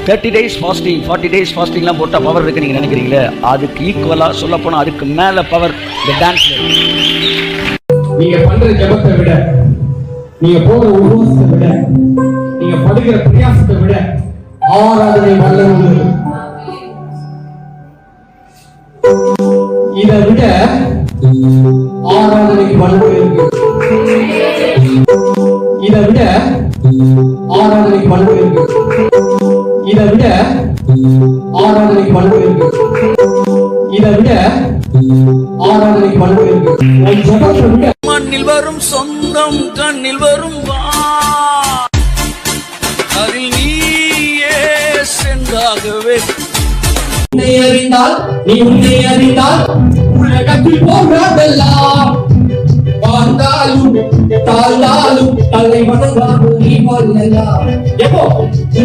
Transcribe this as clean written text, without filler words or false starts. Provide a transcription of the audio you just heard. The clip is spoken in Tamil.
30 days ஃபாஸ்டிங் 40 days ஃபாஸ்டிங்லாம் போட்டால் பவர் இருக்கு நீங்கள் நினைக்கிறீங்களே, அதுக்கு ஈக்குவலாக சொல்ல போனால் அதுக்கு மேலே பவர் இந்த டான்ஸ்ல. நீங்க பண்ற ஜபத்தை விட, நீங்க போகிற உபவாசத்தை விட, நீங்க படுகிற பிரயாசத்தை விட ஆராதனை வல்லது. இதை விட ஆராதனைக்கு வல்லது இருக்கு. இதை விட ஆராதனைக்கு வல்லது இருக்கு. இதை விட ஆராதனைக்கு வல்லது இருக்கு. இதை விட ஆராதனைக்கு வல்லது இருக்கு. ஜபத்தை விட மண்ணில் வரும் சொந்தம் கண்ணில் வரும் அதில் நீயே சென்றாகவே. உன்னை அறிந்தால், நீ உன்னை அறிந்தால் உலகத்தில் போகாதெல்லாம் வாழ்ந்தாலும் தாழ்ந்தாலும் தலை வணங்காமல் நீ வாழலாம். எப்போ